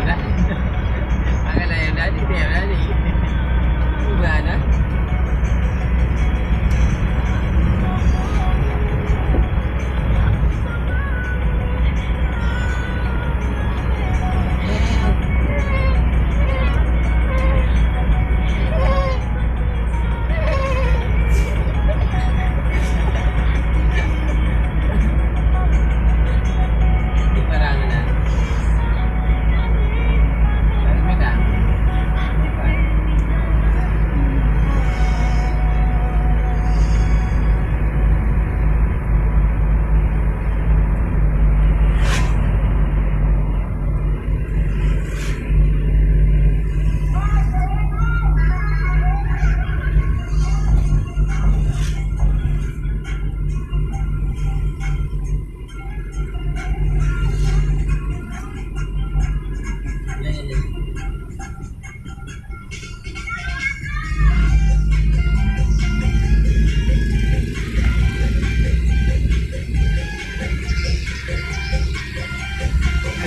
dah. Makan ayam dah ni, dia dah ni. Bukan dah.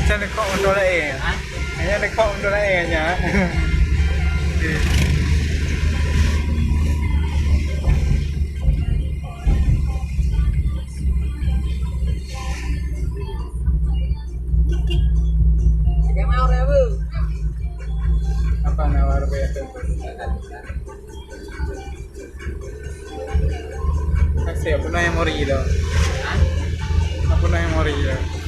Macam dekat untuk lain. Hanya dekat untuk lain aja. Apa nawar biasa? Kasih apa na memori dah? Apa na memori dah?